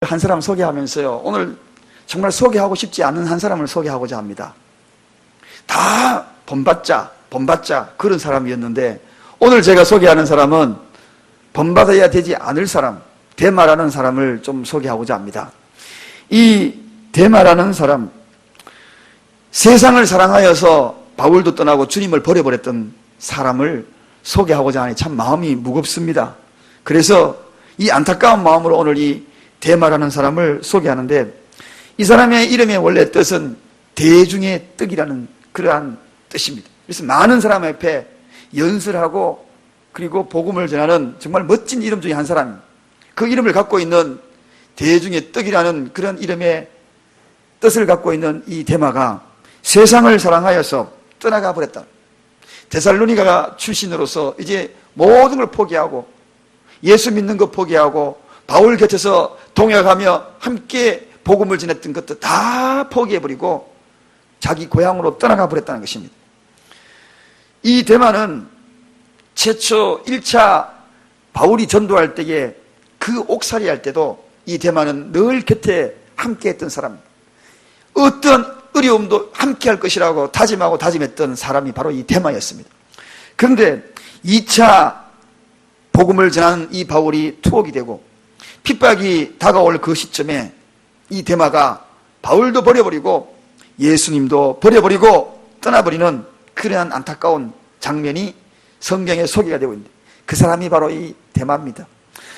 한 사람 소개하면서요, 오늘 정말 소개하고 싶지 않은 한 사람을 소개하고자 합니다. 다 본받자 그런 사람이었는데, 오늘 제가 소개하는 사람은 본받아야 되지 않을 사람, 데마라는 사람을 좀 소개하고자 합니다. 이 데마라는 사람, 세상을 사랑하여서 바울도 떠나고 주님을 버려버렸던 사람을 소개하고자 하니 참 마음이 무겁습니다. 그래서 이 안타까운 마음으로 오늘 이 데마라는 사람을 소개하는데, 이 사람의 이름의 원래 뜻은 대중의 떡이라는 그러한 뜻입니다. 그래서 많은 사람 앞에 연설하고 그리고 복음을 전하는 정말 멋진 이름 중에 한 사람입니다. 그 이름을 갖고 있는 대중의 떡이라는 그런 이름의 뜻을 갖고 있는 이 데마가 세상을 사랑하여서 떠나가 버렸다. 데살로니가 출신으로서 이제 모든 걸 포기하고 예수 믿는 것 포기하고 바울 곁에서 동역하며 함께 복음을 전했던 것도 다 포기해버리고 자기 고향으로 떠나가 버렸다는 것입니다. 이 데마는 최초 1차 바울이 전도할 때에 그 옥살이 할 때도 이 데마는 늘 곁에 함께 했던 사람입니다. 어떤 어려움도 함께 할 것이라고 다짐하고 다짐했던 사람이 바로 이 데마였습니다. 그런데 2차 복음을 전하는 이 바울이 투옥이 되고 핍박이 다가올 그 시점에 이 데마가 바울도 버려버리고 예수님도 버려버리고 떠나버리는 그러한 안타까운 장면이 성경에 소개가 되고 있는데, 그 사람이 바로 이 데마입니다.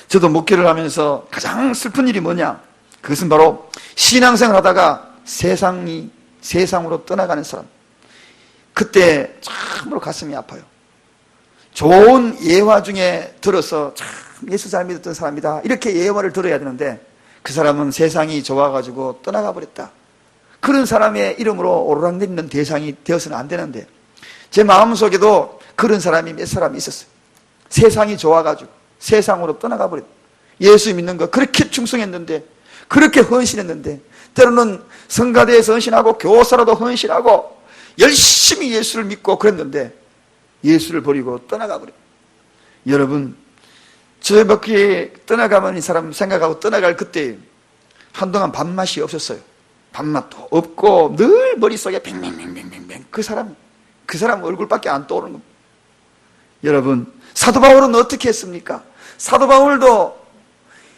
저도 목회를 하면서 가장 슬픈 일이 뭐냐, 그것은 바로 신앙생활 하다가 세상으로 떠나가는 사람. 그때 참으로 가슴이 아파요. 좋은 예화 중에 들어서 참 예수 잘 믿었던 사람이다, 이렇게 예화를 들어야 되는데 그 사람은 세상이 좋아가지고 떠나가 버렸다. 그런 사람의 이름으로 오르락내리는 대상이 되어서는 안 되는데, 제 마음속에도 그런 사람이 몇 사람이 있었어요. 세상이 좋아가지고 세상으로 떠나가 버렸다. 예수 믿는 거 그렇게 충성했는데, 그렇게 헌신했는데, 때로는 성가대에서 헌신하고 교사로도 헌신하고 열심히 예수를 믿고 그랬는데 예수를 버리고 떠나가 버려요. 여러분, 저밖에 떠나가면 이 사람 생각하고 떠나갈 그때 한동안 밥맛이 없었어요. 밥맛도 없고 늘 머릿속에 뱅뱅뱅뱅뱅 그 사람 얼굴밖에 안 떠오르는 겁니다. 여러분, 사도 바울은 어떻게 했습니까? 사도 바울도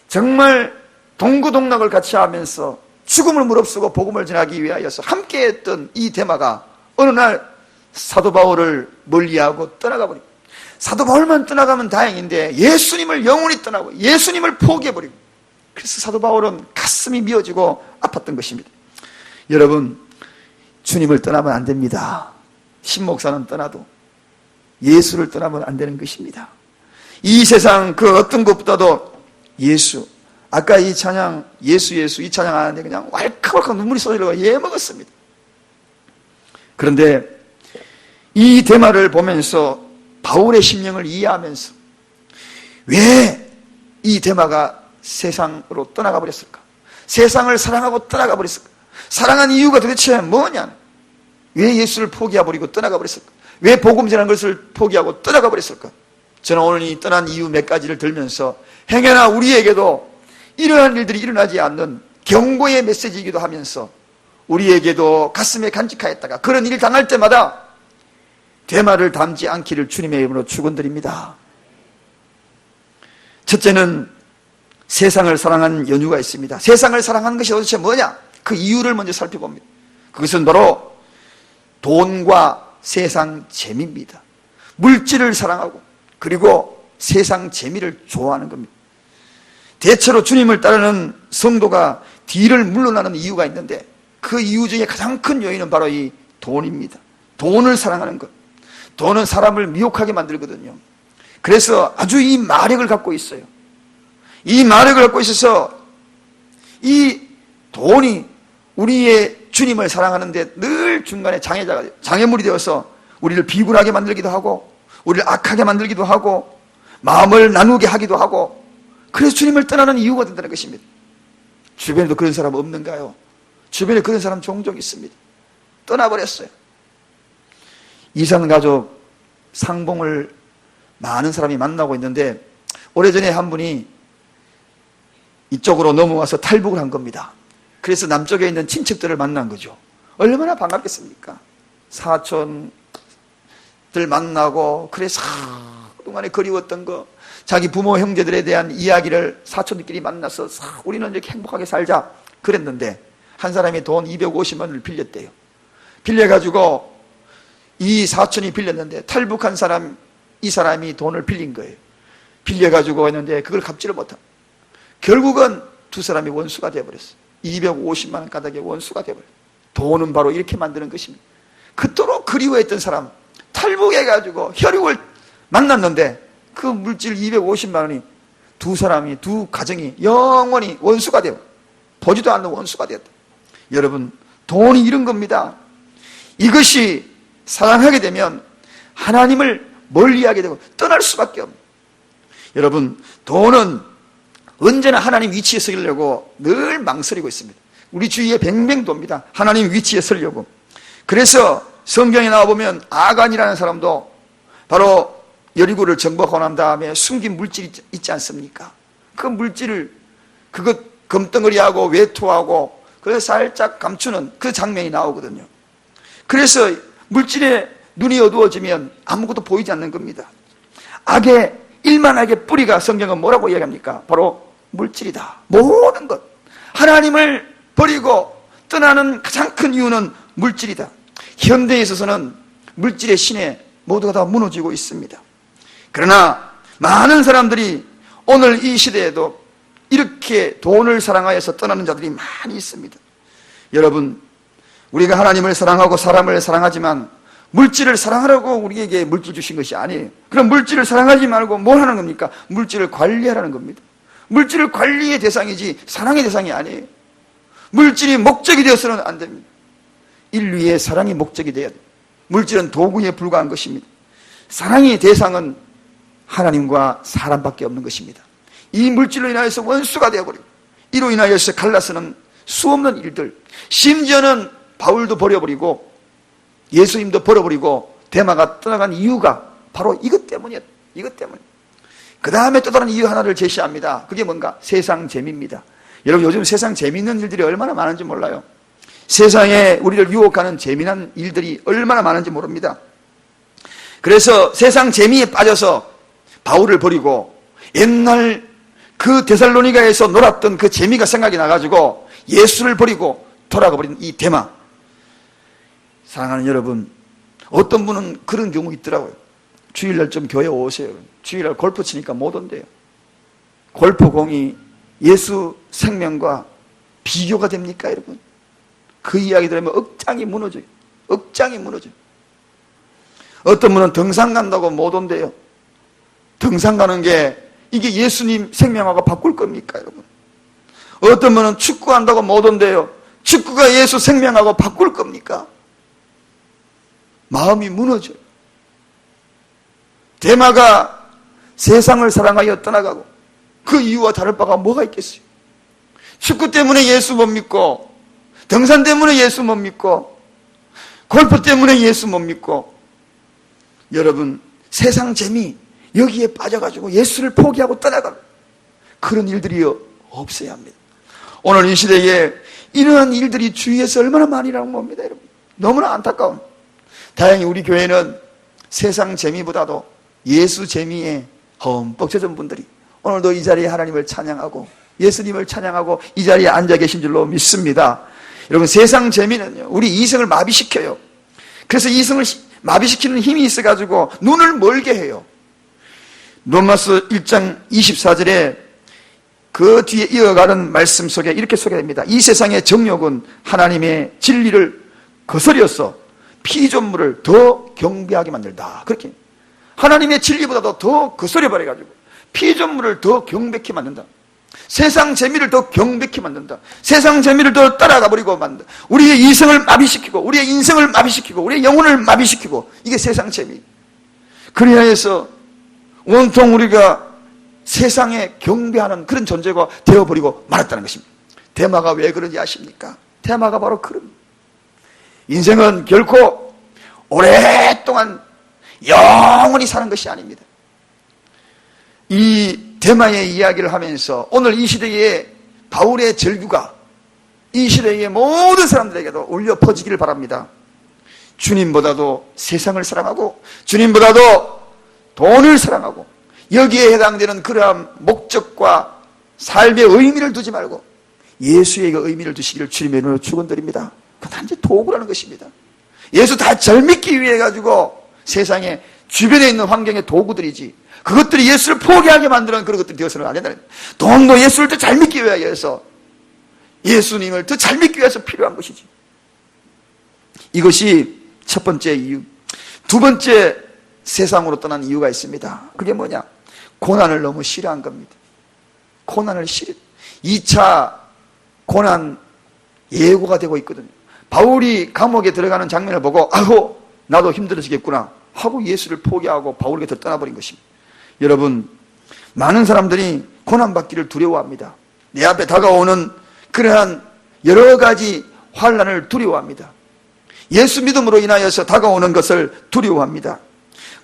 정말 동고동락을 같이 하면서 죽음을 무릅쓰고 복음을 전하기 위하여서 함께했던 이 데마가 어느 날 사도 바울을 멀리하고 떠나가 버립니다. 사도 바울만 떠나가면 다행인데 예수님을 영원히 떠나고 예수님을 포기해버리고, 그래서 사도 바울은 가슴이 미어지고 아팠던 것입니다. 여러분, 주님을 떠나면 안 됩니다. 신목사는 떠나도 예수를 떠나면 안 되는 것입니다. 이 세상 그 어떤 것보다도 예수, 아까 이 찬양 예수 이 찬양 하는데 그냥 왈칵왈칵 눈물이 쏟아지려고 먹었습니다. 그런데 이 데마를 보면서 바울의 심령을 이해하면서 왜 이 데마가 세상으로 떠나가 버렸을까? 세상을 사랑하고 떠나가 버렸을까? 사랑한 이유가 도대체 뭐냐? 왜 예수를 포기해버리고 떠나가 버렸을까? 왜 복음 전하는 것을 포기하고 떠나가 버렸을까? 저는 오늘 이 떠난 이유 몇 가지를 들면서 행여나 우리에게도 이러한 일들이 일어나지 않는 경고의 메시지이기도 하면서 우리에게도 가슴에 간직하였다가 그런 일을 당할 때마다 데마를 닮지 않기를 주님의 이름으로 축원드립니다. 첫째는 세상을 사랑하는 연유가 있습니다. 세상을 사랑하는 것이 도대체 뭐냐? 그 이유를 먼저 살펴봅니다. 그것은 바로 돈과 세상 재미입니다. 물질을 사랑하고 그리고 세상 재미를 좋아하는 겁니다. 대체로 주님을 따르는 성도가 뒤를 물러나는 이유가 있는데, 그 이유 중에 가장 큰 요인은 바로 이 돈입니다. 돈을 사랑하는 것. 돈은 사람을 미혹하게 만들거든요. 그래서 아주 이 마력을 갖고 있어요. 이 마력을 갖고 있어서 이 돈이 우리의 주님을 사랑하는데 늘 중간에 장애물이 되어서 우리를 비굴하게 만들기도 하고 우리를 악하게 만들기도 하고 마음을 나누게 하기도 하고, 그래서 주님을 떠나는 이유가 된다는 것입니다. 주변에도 그런 사람 없는가요? 주변에 그런 사람 종종 있습니다. 떠나버렸어요. 이산가족 상봉을 많은 사람이 만나고 있는데, 오래전에 한 분이 이쪽으로 넘어와서 탈북을 한 겁니다. 그래서 남쪽에 있는 친척들을 만난 거죠. 얼마나 반갑겠습니까? 사촌들 만나고, 그래서 그동안에 그리웠던 거, 자기 부모 형제들에 대한 이야기를 사촌들끼리 만나서 우리는 이렇게 행복하게 살자 그랬는데, 한 사람이 돈 250만 원을 빌렸대요. 빌려가지고 이 사촌이 빌렸는데 탈북한 사람, 이 사람이 돈을 빌린 거예요. 빌려가지고 했는데 그걸 갚지를 못한, 결국은 두 사람이 원수가 되어버렸어요. 250만 원 가닥의 원수가 되어버렸어요. 돈은 바로 이렇게 만드는 것입니다. 그토록 그리워했던 사람, 탈북해가지고 혈육을 만났는데 그 물질 250만 원이 두 사람이, 두 가정이 영원히 원수가 되어, 보지도 않는 원수가 되었다. 여러분, 돈이 이런 겁니다. 이것이 사랑하게 되면 하나님을 멀리하게 되고 떠날 수밖에 없습니다. 여러분, 돈은 언제나 하나님 위치에 서려고 늘 망설이고 있습니다. 우리 주위에 뱅뱅 돕니다. 하나님 위치에 서려고. 그래서 성경에 나와보면 아간이라는 사람도 바로 여리고를 정복하고 난 다음에 숨긴 물질이 있지 않습니까? 그 물질을 그것 금덩어리하고 외투하고 그래서 살짝 감추는 그 장면이 나오거든요. 그래서 물질에 눈이 어두워지면 아무것도 보이지 않는 겁니다. 악의, 일만악의 뿌리가 성경은 뭐라고 이야기합니까? 바로 물질이다. 모든 것, 하나님을 버리고 떠나는 가장 큰 이유는 물질이다. 현대에 있어서는 물질의 신에 모두가 다 무너지고 있습니다. 그러나 많은 사람들이 오늘 이 시대에도 이렇게 돈을 사랑하여서 떠나는 자들이 많이 있습니다. 여러분, 우리가 하나님을 사랑하고 사람을 사랑하지만 물질을 사랑하라고 우리에게 물질 주신 것이 아니에요. 그럼 물질을 사랑하지 말고 뭘 하는 겁니까? 물질을 관리하라는 겁니다. 물질을 관리의 대상이지 사랑의 대상이 아니에요. 물질이 목적이 되어서는 안 됩니다. 인류의 사랑이 목적이 되어야 돼요. 물질은 도구에 불과한 것입니다. 사랑의 대상은 하나님과 사람밖에 없는 것입니다. 이 물질로 인하여서 원수가 되어버리고, 이로 인하여서 갈라서는 수없는 일들, 심지어는 바울도 버려버리고 예수님도 버려버리고 데마가 떠나간 이유가 바로 이것 때문이었다. 이것 때문에. 그 다음에 또 다른 이유 하나를 제시합니다. 그게 뭔가? 세상 재미입니다. 여러분, 요즘 세상 재미있는 일들이 얼마나 많은지 몰라요. 세상에 우리를 유혹하는 재미난 일들이 얼마나 많은지 모릅니다. 그래서 세상 재미에 빠져서 바울을 버리고 옛날 그 데살로니가에서 놀았던 그 재미가 생각이 나가지고 예수를 버리고 돌아가 버린 이 데마. 사랑하는 여러분, 어떤 분은 그런 경우 있더라고요. 주일날 좀 교회 오세요. 주일날 골프 치니까 못 온대요. 골프공이 예수 생명과 비교가 됩니까, 여러분? 그 이야기 들으면 억장이 무너져요. 억장이 무너져요. 어떤 분은 등산 간다고 못 온대요. 등산 가는 게 이게 예수님 생명하고 바꿀 겁니까, 여러분? 어떤 분은 축구한다고 못 온대요. 축구가 예수 생명하고 바꿀 겁니까? 마음이 무너져요. 데마가 세상을 사랑하여 떠나가고 그 이유와 다를 바가 뭐가 있겠어요? 축구 때문에 예수 못 믿고, 등산 때문에 예수 못 믿고, 골프 때문에 예수 못 믿고, 여러분, 세상 재미 여기에 빠져가지고 예수를 포기하고 떠나가는 그런 일들이 없어야 합니다. 오늘 이 시대에 이러한 일들이 주위에서 얼마나 많이라는 겁니다, 여러분. 너무나 안타까운. 다행히 우리 교회는 세상 재미보다도 예수 재미에 흠뻑 젖은 분들이 오늘도 이 자리에 하나님을 찬양하고 예수님을 찬양하고 이 자리에 앉아 계신 줄로 믿습니다. 여러분, 세상 재미는요, 우리 이성을 마비시켜요. 그래서 이성을 마비시키는 힘이 있어가지고 눈을 멀게 해요. 로마서 1장 24절에 그 뒤에 이어가는 말씀 속에 이렇게 소개됩니다. 이 세상의 정욕은 하나님의 진리를 거스려서 피조물을 더 경배하게 만들다. 그렇게 하나님의 진리보다도 더 거스려버려가지고 피조물을 더 경배케 만든다. 세상 재미를 더 경배케 만든다. 세상 재미를 더 따라가버리고 만든다. 우리의 이성을 마비시키고 우리의 인생을 마비시키고 우리의 영혼을 마비시키고, 이게 세상 재미. 그리하여서 온통 우리가 세상에 경배하는 그런 존재가 되어버리고 말았다는 것입니다. 데마가 왜 그런지 아십니까? 데마가 바로 그런, 인생은 결코 오랫동안 영원히 사는 것이 아닙니다. 이 데마의 이야기를 하면서 오늘 이 시대에 바울의 절규가 이 시대의 모든 사람들에게도 울려 퍼지기를 바랍니다. 주님보다도 세상을 사랑하고 주님보다도 돈을 사랑하고 여기에 해당되는 그러한 목적과 삶의 의미를 두지 말고 예수에게 의미를 두시기를 주님의 이름으로 축원드립니다. 그건 단지 도구라는 것입니다. 예수 다 잘 믿기 위해 가지고 세상에 주변에 있는 환경의 도구들이지, 그것들이 예수를 포기하게 만드는 그런 것들이 되어서는 안 된다는 거예요. 돈도 예수를 더 잘 믿기 위해서, 예수님을 더 잘 믿기 위해서 필요한 것이지. 이것이 첫 번째 이유. 두 번째, 세상으로 떠난 이유가 있습니다. 그게 뭐냐? 고난을 너무 싫어한 겁니다. 고난을 싫어. 2차 고난 예고가 되고 있거든요. 바울이 감옥에 들어가는 장면을 보고 아이고 나도 힘들어지겠구나 하고 예수를 포기하고 바울에게 떠나버린 것입니다. 여러분, 많은 사람들이 고난받기를 두려워합니다. 내 앞에 다가오는 그러한 여러 가지 환난을 두려워합니다. 예수 믿음으로 인하여서 다가오는 것을 두려워합니다.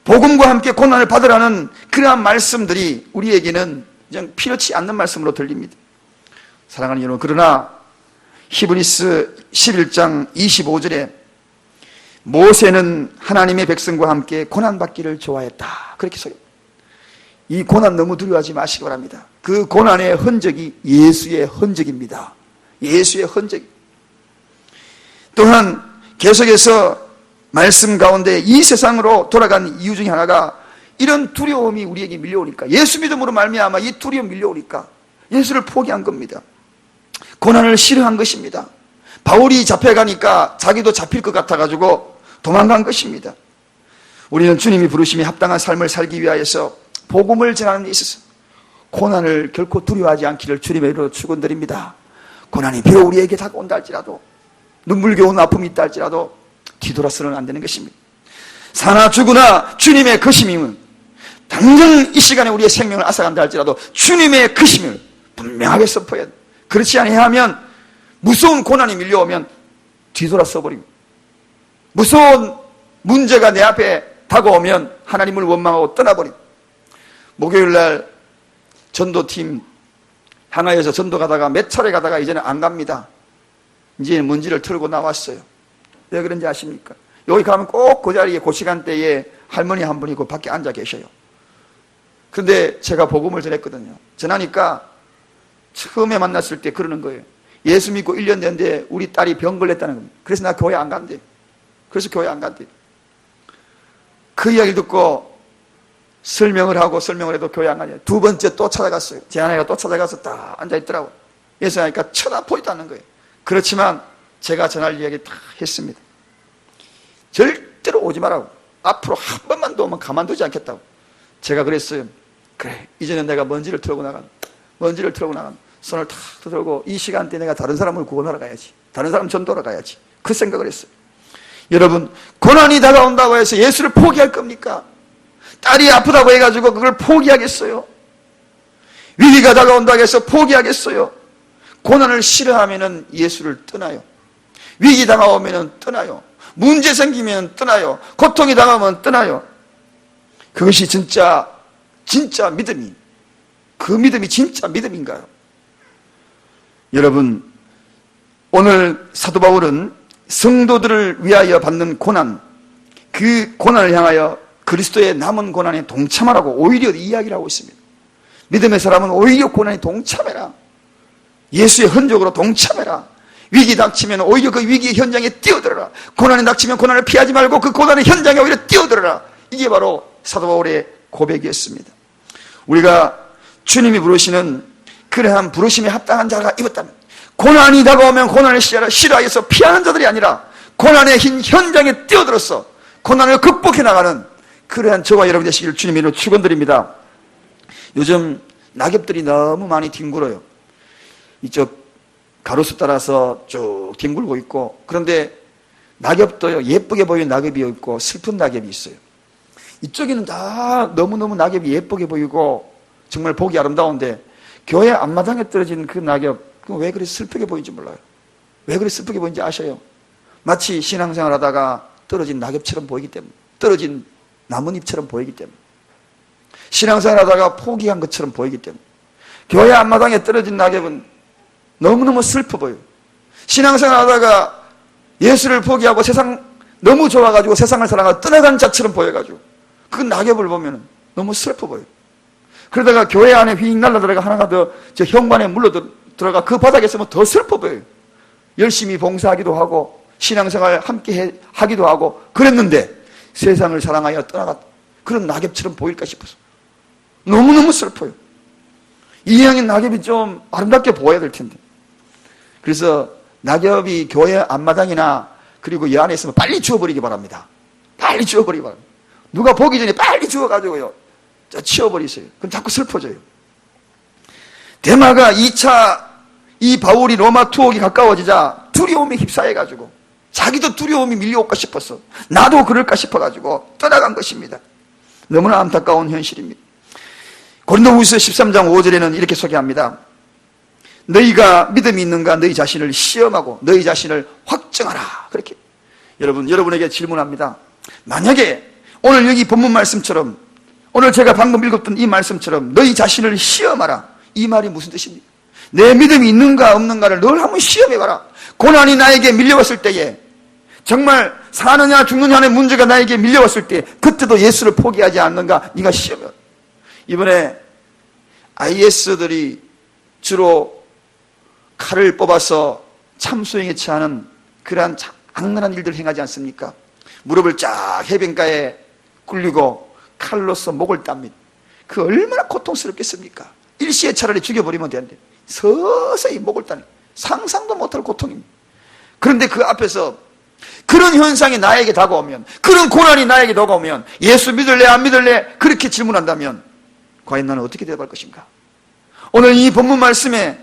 복음과 함께 고난을 받으라는 그러한 말씀들이 우리에게는 그냥 필요치 않는 말씀으로 들립니다. 사랑하는 여러분, 그러나 히브리서 11장 25절에 모세는 하나님의 백성과 함께 고난받기를 좋아했다, 그렇게 써요. 이 고난 너무 두려워하지 마시기 바랍니다. 그 고난의 흔적이 예수의 흔적입니다. 예수의 흔적. 또한 계속해서 말씀 가운데 이 세상으로 돌아간 이유 중에 하나가 이런 두려움이 우리에게 밀려오니까, 예수 믿음으로 말미암아 이 두려움 밀려오니까 예수를 포기한 겁니다. 고난을 싫어한 것입니다. 바울이 잡혀가니까 자기도 잡힐 것 같아가지고 도망간 것입니다. 우리는 주님이 부르심에 합당한 삶을 살기 위하여서 복음을 전하는 데 있어서 고난을 결코 두려워하지 않기를 주님의 이름으로 축원드립니다. 고난이 비록 우리에게 다가온다 할지라도, 눈물겨운 아픔이 있다 할지라도 뒤돌아서는 안 되는 것입니다. 사나 죽으나 주님의 거심임은, 당장 이 시간에 우리의 생명을 앗아간다 할지라도 주님의 거심을 분명하게 선포해야 돼. 그렇지 아니하면 무서운 고난이 밀려오면 뒤돌아서 버립니다. 무서운 문제가 내 앞에 다가오면 하나님을 원망하고 떠나버립니다. 목요일날 전도팀 향하여서 전도 가다가 몇 차례 가다가 이제는 안 갑니다. 이제는 먼지를 털고 나왔어요. 왜 그런지 아십니까? 여기 가면 꼭 그 자리에 그 시간대에 할머니 한 분이 그 밖에 앉아 계셔요. 그런데 제가 복음을 전했거든요. 전하니까 처음에 만났을 때 그러는 거예요. 예수 믿고 1년 됐는데 우리 딸이 병 걸렸다는 겁니다. 그래서 나 교회 안 간대. 그래서 교회 안 간대. 그 이야기를 듣고 설명을 해도 교회 안 가냐. 두 번째 또 찾아갔어요. 제 아내가 또 찾아가서 딱 앉아있더라고. 예수 하니까 쳐다보지도 않는 거예요. 그렇지만 제가 전할 이야기 다 했습니다. 절대로 오지 말라고. 앞으로 한 번만 더 오면 가만두지 않겠다고. 제가 그랬어요. 그래, 이제는 내가 먼지를 털고 나간, 손을 탁 들고 이 시간대에 내가 다른 사람을 구원하러 가야지, 다른 사람 전도하러 가야지, 그 생각을 했어요. 여러분, 고난이 다가온다고 해서 예수를 포기할 겁니까? 딸이 아프다고 해가지고 그걸 포기하겠어요? 위기가 다가온다고 해서 포기하겠어요? 고난을 싫어하면 예수를 떠나요. 위기 다가오면 떠나요. 문제 생기면 떠나요. 고통이 다가오면 떠나요. 그것이 진짜 믿음이, 그 믿음이 진짜 믿음인가요? 여러분, 오늘 사도 바울은 성도들을 위하여 받는 고난, 그 고난을 향하여 그리스도의 남은 고난에 동참하라고 오히려 이야기를 하고 있습니다. 믿음의 사람은 오히려 고난에 동참해라. 예수의 흔적으로 동참해라. 위기 닥치면 오히려 그 위기의 현장에 뛰어들어라. 고난이 닥치면 고난을 피하지 말고 그 고난의 현장에 오히려 뛰어들어라. 이게 바로 사도 바울의 고백이었습니다. 우리가 주님이 부르시는 그러한 부르심에 합당한 자가 입었다면, 고난이 다가오면 고난을 싫어해서 피하는 자들이 아니라 고난의 현장에 뛰어들어서 고난을 극복해 나가는 그러한 저와 여러분 되시기를 주님의 이름으로 축원드립니다. 요즘 낙엽들이 너무 많이 뒹굴어요. 이쪽 가로수 따라서 쭉 뒹굴고 있고, 그런데 낙엽도 예쁘게 보이는 낙엽이 있고 슬픈 낙엽이 있어요. 이쪽에는 다 너무너무 낙엽이 예쁘게 보이고 정말 보기 아름다운데, 교회 앞마당에 떨어진 그 낙엽, 왜 그리 슬프게 보이는지 몰라요. 왜 그리 슬프게 보이는지 아셔요? 마치 신앙생활 하다가 떨어진 낙엽처럼 보이기 때문에, 떨어진 나뭇잎처럼 보이기 때문에, 신앙생활 하다가 포기한 것처럼 보이기 때문에. 교회 앞마당에 떨어진 낙엽은 너무너무 슬퍼 보여요. 신앙생활 하다가 예수를 포기하고 세상 너무 좋아가지고 세상을 사랑하고 떠나간 자처럼 보여가지고 그 낙엽을 보면 너무 슬퍼 보여요. 그러다가 교회 안에 휙 날라들어가 하나가 더 저 현관에 물러 들어가 그 바닥에 있으면 더 슬퍼 보여요. 열심히 봉사하기도 하고 신앙생활 함께 하기도 하고 그랬는데 세상을 사랑하여 떠나갔다. 그런 낙엽처럼 보일까 싶어서 너무너무 슬퍼요. 이왕인 낙엽이 좀 아름답게 보여야 될 텐데. 그래서 낙엽이 교회 앞마당이나 그리고 이 안에 있으면 빨리 주워버리기 바랍니다. 빨리 주워버리기 바랍니다. 누가 보기 전에 빨리 주워가지고요 치워버리세요. 그럼 자꾸 슬퍼져요. 데마가 2차 이 바울이 로마 투옥이 가까워지자 두려움에 휩싸여가지고 자기도 두려움이 밀려올까 싶었어. 나도 그럴까 싶어가지고 떠나간 것입니다. 너무나 안타까운 현실입니다. 고린도후서 13장 5절에는 이렇게 소개합니다. 너희가 믿음이 있는가 너희 자신을 시험하고 너희 자신을 확정하라. 그렇게. 여러분에게 질문합니다. 만약에 오늘 여기 본문 말씀처럼 오늘 제가 방금 읽었던 이 말씀처럼 너희 자신을 시험하라. 이 말이 무슨 뜻입니까? 내 믿음이 있는가 없는가를 늘 한번 시험해봐라. 고난이 나에게 밀려왔을 때에 정말 사느냐 죽느냐의 문제가 나에게 밀려왔을 때 그때도 예수를 포기하지 않는가 네가 시험해봐. 이번에 IS들이 주로 칼을 뽑아서 참수행에 처하는 그러한 악랄한 일들을 행하지 않습니까? 무릎을 쫙 해변가에 굴리고 칼로서 목을 땁니다. 그 얼마나 고통스럽겠습니까? 일시에 차라리 죽여버리면 되는데 서서히 목을 따는 상상도 못할 고통입니다. 그런데 그 앞에서 그런 현상이 나에게 다가오면 그런 고난이 나에게 다가오면 예수 믿을래 안 믿을래 그렇게 질문한다면 과연 나는 어떻게 대답할 것인가? 오늘 이 본문 말씀에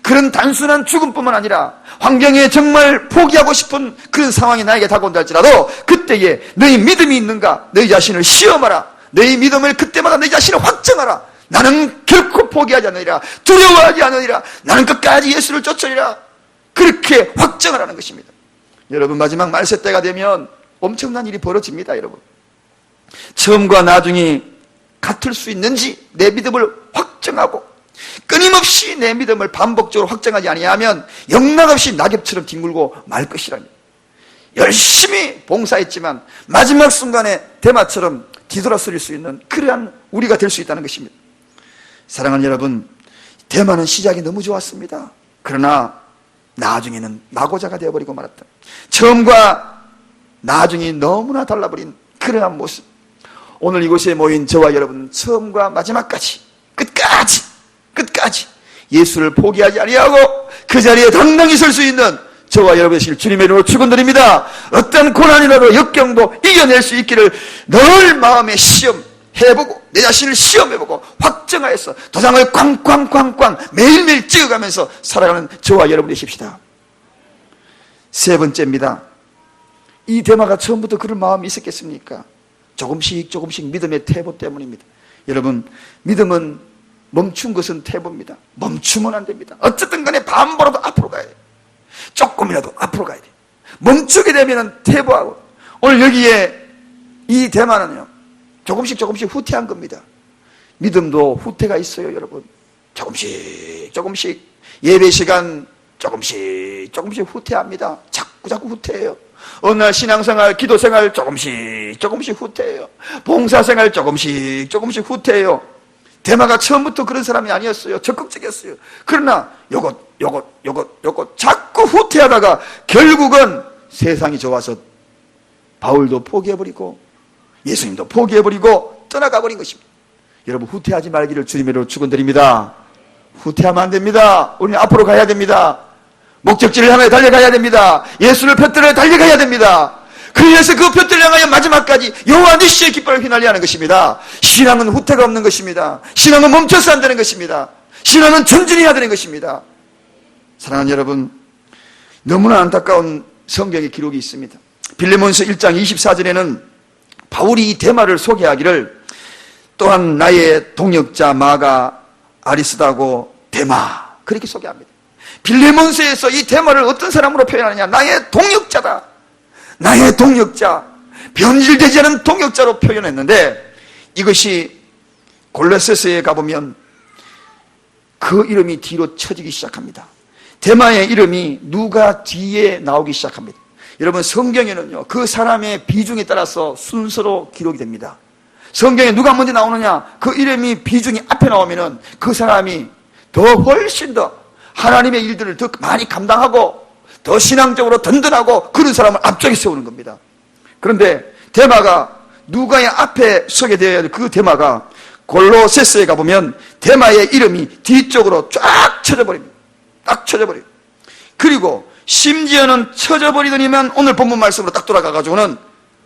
그런 단순한 죽음뿐만 아니라 환경에 정말 포기하고 싶은 그런 상황이 나에게 다가온다 할지라도 그때에 너희 믿음이 있는가 너희 자신을 시험하라. 너희 믿음을 그때마다 너희 자신을 확정하라. 나는 결코 포기하지 않으리라. 두려워하지 않으리라. 나는 끝까지 예수를 쫓으리라. 그렇게 확정하라는 것입니다. 여러분 마지막 말세 때가 되면 엄청난 일이 벌어집니다. 여러분 처음과 나중이 같을 수 있는지 내 믿음을 확정하고 끊임없이 내 믿음을 반복적으로 확정하지 아니하면 영락없이 낙엽처럼 뒹굴고 말 것이라니. 열심히 봉사했지만 마지막 순간에 대마처럼 뒤돌아서릴 수 있는 그러한 우리가 될 수 있다는 것입니다. 사랑하는 여러분, 대마는 시작이 너무 좋았습니다. 그러나 나중에는 낙오자가 되어버리고 말았다. 처음과 나중이 너무나 달라버린 그러한 모습. 오늘 이곳에 모인 저와 여러분 처음과 마지막까지 끝까지 예수를 포기하지 아니하고 그 자리에 당당히 설 수 있는 저와 여러분 되시길 주님의 이름으로 축원드립니다. 어떤 고난이라도 역경도 이겨낼 수 있기를 늘 마음에 시험해보고 내 자신을 시험해보고 확정하여서 도장을 꽝꽝꽝꽝 매일매일 찍어가면서 살아가는 저와 여러분 되십시다. 세 번째입니다. 이 대마가 처음부터 그런 마음이 있었겠습니까? 조금씩 믿음의 태보 때문입니다. 여러분 믿음은 멈춘 것은 태보입니다. 멈추면 안 됩니다. 어쨌든 간에 반보라도 앞으로 가야 돼요. 조금이라도 앞으로 가야 돼요. 멈추게 되면 태보하고 오늘 여기에 이 대마는요 조금씩 후퇴한 겁니다. 믿음도 후퇴가 있어요. 여러분 조금씩 예배 시간 조금씩 후퇴합니다. 자꾸 후퇴해요. 어느 날 신앙생활, 기도생활 조금씩 후퇴해요. 봉사생활 조금씩 후퇴해요. 대마가 처음부터 그런 사람이 아니었어요. 적극적이었어요. 그러나 요것 자꾸 후퇴하다가 결국은 세상이 좋아서 바울도 포기해버리고 예수님도 포기해버리고 떠나가버린 것입니다. 여러분 후퇴하지 말기를 주님으로 축원드립니다. 후퇴하면 안 됩니다. 우리는 앞으로 가야 됩니다. 목적지를 향해 달려가야 됩니다. 예수를 펴들어 달려가야 됩니다. 그래서 그 볕을 향하여 마지막까지 여호와 니시의 깃발을 휘날려야 하는 것입니다. 신앙은 후퇴가 없는 것입니다. 신앙은 멈춰서 안 되는 것입니다. 신앙은 전진해야 되는 것입니다. 사랑하는 여러분, 너무나 안타까운 성경의 기록이 있습니다. 빌레몬서 1장 24절에는 바울이 이 대마를 소개하기를 또한 나의 동역자 마가 아리스다고 대마 그렇게 소개합니다. 빌레몬서에서 이 대마를 어떤 사람으로 표현하느냐? 나의 동역자다. 나의 동역자, 변질되지 않은 동역자로 표현했는데 이것이 골로새서에 가보면 그 이름이 뒤로 쳐지기 시작합니다. 데마의 이름이 누가 뒤에 나오기 시작합니다. 여러분, 성경에는요, 그 사람의 비중에 따라서 순서로 기록이 됩니다. 성경에 누가 먼저 나오느냐, 그 이름이 비중이 앞에 나오면은 그 사람이 훨씬 더 하나님의 일들을 더 많이 감당하고 더 신앙적으로 든든하고 그런 사람을 앞쪽에 세우는 겁니다. 그런데 데마가 누가의 앞에 서게 되어야 될 그 데마가 골로새서에 가보면 데마의 이름이 뒤쪽으로 쫙 쳐져버립니다. 딱 쳐져버려요. 그리고 심지어는 쳐져버리더니만 오늘 본문 말씀으로 딱 돌아가가지고는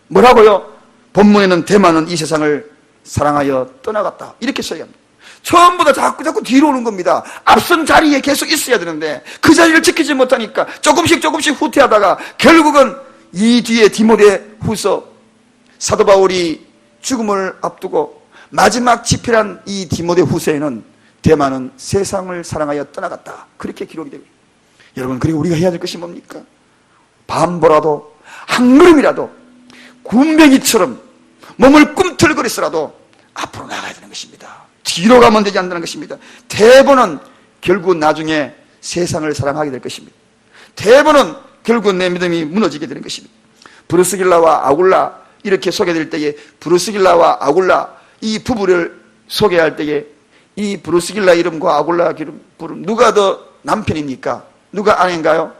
뭐라고요? 본문에는 데마는 이 세상을 사랑하여 떠나갔다, 이렇게 써야합니다. 전부 다 자꾸 뒤로 오는 겁니다. 앞선 자리에 계속 있어야 되는데 그 자리를 지키지 못하니까 조금씩 후퇴하다가 결국은 이 뒤에 디모데후서 사도 바울이 죽음을 앞두고 마지막 집필한 이 디모데후서에는 데마는 세상을 사랑하여 떠나갔다, 그렇게 기록이 됩니다. 여러분, 그리고 우리가 해야 될 것이 뭡니까? 반보라도 한 걸음이라도 군뱅이처럼 몸을 꿈틀거리서라도 앞으로 나가야 되는 것입니다. 뒤로 가면 되지 않는다는 것입니다. 대부분은 결국 나중에 세상을 사랑하게 될 것입니다. 대부분은 결국 내 믿음이 무너지게 되는 것입니다. 브루스길라와 아굴라 이렇게 소개될 때에 브루스길라와 아굴라 이 부부를 소개할 때에 이 브루스길라 이름과 아굴라 이름 누가 더 남편입니까? 누가 아내인가요?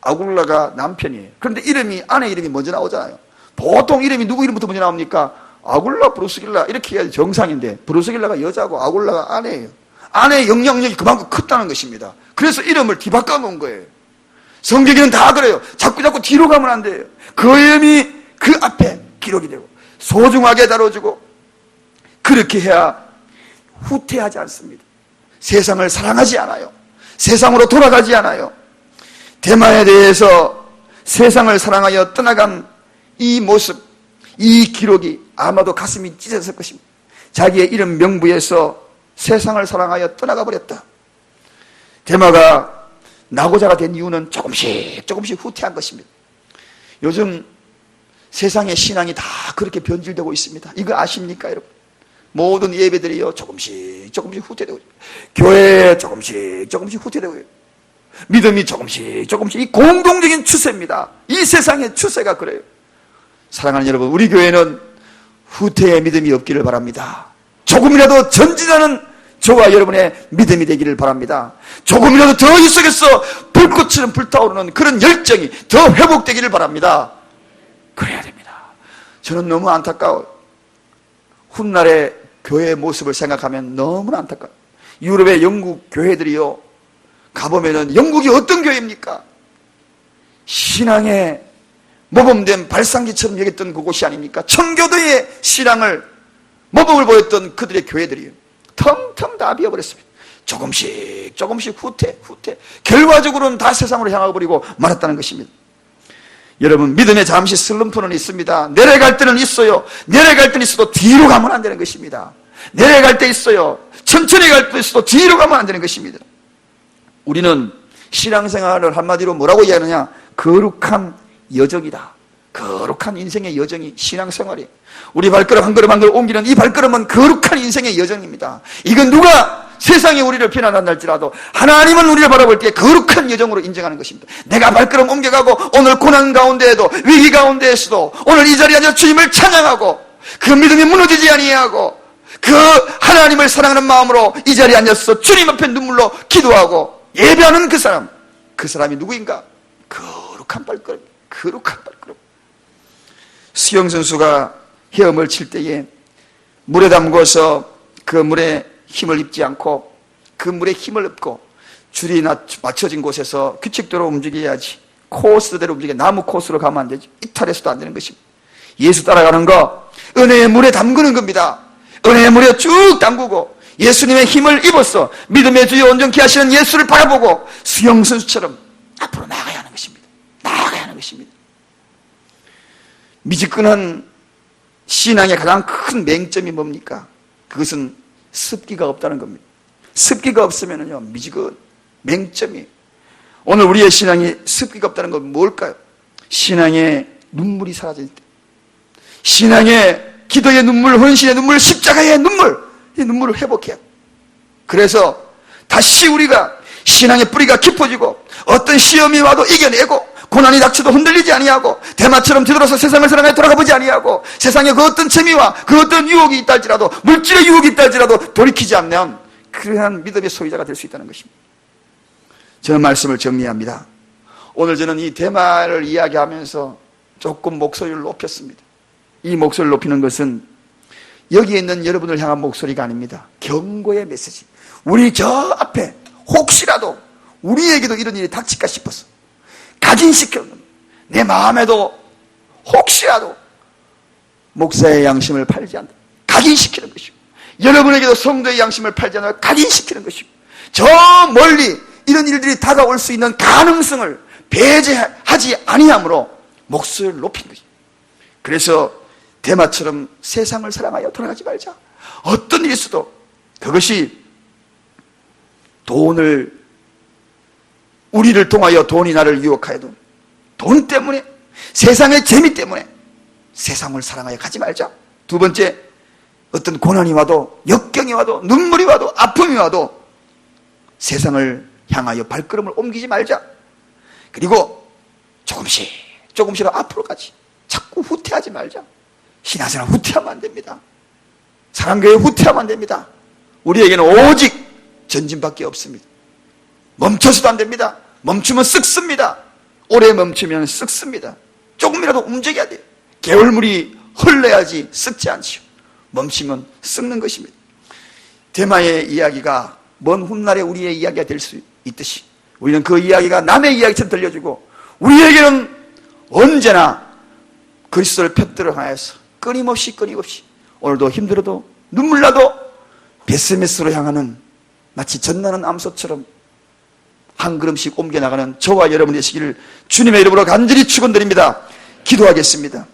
아굴라가 남편이에요. 그런데 아내 이름이 먼저 나오잖아요. 보통 이름이 누구 이름부터 먼저 나옵니까? 아굴라, 브루스길라 이렇게 해야지 정상인데 브루스길라가 여자고 아굴라가 아내예요. 아내의 영향력이 그만큼 컸다는 것입니다. 그래서 이름을 뒤바꿔 놓은 거예요. 성경에는 다 그래요. 자꾸 뒤로 가면 안 돼요. 그 이름이 그 앞에 기록이 되고 소중하게 다뤄주고 그렇게 해야 후퇴하지 않습니다. 세상을 사랑하지 않아요. 세상으로 돌아가지 않아요. 데마에 대해서 세상을 사랑하여 떠나간 이 모습, 이 기록이 아마도 가슴이 찢어졌을 것입니다. 자기의 이름 명부에서 세상을 사랑하여 떠나가 버렸다. 데마가 낙오자가 된 이유는 조금씩 후퇴한 것입니다. 요즘 세상의 신앙이 다 그렇게 변질되고 있습니다. 이거 아십니까, 여러분? 모든 예배들이요, 조금씩 후퇴되고 있어요. 교회 조금씩 후퇴되고 있어요. 믿음이 조금씩 이 공동적인 추세입니다. 이 세상의 추세가 그래요. 사랑하는 여러분, 우리 교회는 후퇴의 믿음이 없기를 바랍니다. 조금이라도 전진하는 저와 여러분의 믿음이 되기를 바랍니다. 조금이라도 더 이 속에서 불꽃처럼 불타오르는 그런 열정이 더 회복되기를 바랍니다. 그래야 됩니다. 저는 너무 안타까워요. 훗날의 교회의 모습을 생각하면 너무나 안타까워요. 유럽의 영국 교회들이요, 가보면은 영국이 어떤 교회입니까? 신앙의 모범된 발상지처럼 여겼던 그곳이 아닙니까? 청교도의 신앙을 모범을 보였던 그들의 교회들이요, 텅텅 다 비어버렸습니다. 조금씩 후퇴. 결과적으로는 다 세상으로 향하고 버리고 말았다는 것입니다. 여러분, 믿음에 잠시 슬럼프는 있습니다. 내려갈 때는 있어요. 내려갈 때는 있어도 뒤로 가면 안 되는 것입니다. 내려갈 때 있어요. 천천히 갈 때 있어도 뒤로 가면 안 되는 것입니다. 우리는 신앙생활을 한마디로 뭐라고 이해하느냐? 거룩한 여정이다. 거룩한 인생의 여정이 신앙생활이에요. 우리 발걸음 한 걸음 한 걸음 옮기는 이 발걸음은 거룩한 인생의 여정입니다. 이건 누가 세상에 우리를 비난한다 할지라도 하나님은 우리를 바라볼 때 거룩한 여정으로 인정하는 것입니다. 내가 발걸음 옮겨가고 오늘 고난 가운데에도 위기 가운데에서도 오늘 이 자리에 앉아 주님을 찬양하고 그 믿음이 무너지지 아니하고 그 하나님을 사랑하는 마음으로 이 자리에 앉아서 주님 앞에 눈물로 기도하고 예배하는 그 사람이 누구인가? 거룩한 발걸음. 수영선수가 헤엄을 칠 때에 물에 담궈서 그 물에 힘을 입지 않고 그 물에 힘을 입고 줄이 맞춰진 곳에서 규칙대로 움직여야지. 코스대로 움직여. 나무 코스로 가면 안 되지. 이탈해서도 안 되는 것입니다. 예수 따라가는 거 은혜의 물에 담그는 겁니다. 은혜의 물에 쭉 담그고 예수님의 힘을 입어서 믿음의 주여 온전케 하시는 예수를 바라보고 수영선수처럼 앞으로 나아가야 하는 것입니다. 미지근한 신앙의 가장 큰 맹점이 뭡니까? 그것은 습기가 없다는 겁니다. 습기가 없으면요, 미지근 맹점이. 오늘 우리의 신앙이 습기가 없다는 건 뭘까요? 신앙의 눈물이 사라질 때, 신앙의 기도의 눈물, 헌신의 눈물, 십자가의 눈물, 이 눈물을 회복해야 돼. 그래서 다시 우리가 신앙의 뿌리가 깊어지고 어떤 시험이 와도 이겨내고 고난이 닥쳐도 흔들리지 아니하고 대마처럼 뒤돌아서 세상을 사랑하여 돌아가 보지 아니하고 세상에 그 어떤 재미와 그 어떤 유혹이 있다 할지라도 물질의 유혹이 있다 할지라도 돌이키지 않는 그러한 믿음의 소유자가 될 수 있다는 것입니다. 저는 말씀을 정리합니다. 오늘 저는 이 대마를 이야기하면서 조금 목소리를 높였습니다. 이 목소리를 높이는 것은 여기에 있는 여러분을 향한 목소리가 아닙니다. 경고의 메시지. 우리 저 앞에 혹시라도 우리에게도 이런 일이 닥칠까 싶어서 각인시켰는 내 마음에도 혹시라도 목사의 양심을 팔지 않는다. 각인시키는 것이고 여러분에게도 성도의 양심을 팔지 않아 각인시키는 것이고 저 멀리 이런 일들이 다가올 수 있는 가능성을 배제하지 아니함으로 목소리를 높인 것입니다. 그래서 대마처럼 세상을 사랑하여 돌아가지 말자. 어떤 일이 있어도 그것이 우리를 통하여 돈이 나를 유혹하여도 돈 때문에 세상의 재미 때문에 세상을 사랑하여 가지 말자. 두 번째, 어떤 고난이 와도 역경이 와도 눈물이 와도 아픔이 와도 세상을 향하여 발걸음을 옮기지 말자. 그리고 조금씩이라도 앞으로 가지. 자꾸 후퇴하지 말자. 신앙생활 후퇴하면 안 됩니다. 사랑교회 후퇴하면 안 됩니다. 우리에게는 오직 전진밖에 없습니다. 멈춰서도 안 됩니다. 멈추면 썩습니다. 오래 멈추면 썩습니다. 조금이라도 움직여야 돼요. 개울물이 흘러야지 썩지 않지요. 멈추면 썩는 것입니다. 대마의 이야기가 먼 훗날에 우리의 이야기가 될 수 있듯이 우리는 그 이야기가 남의 이야기처럼 들려주고 우리에게는 언제나 그리스도를 푯대로 하여서 끊임없이 오늘도 힘들어도 눈물 나도 베스메스로 향하는 마치 전나는 암소처럼 한 걸음씩 옮겨나가는 저와 여러분이 되시기를 주님의 이름으로 간절히 축원드립니다. 기도하겠습니다.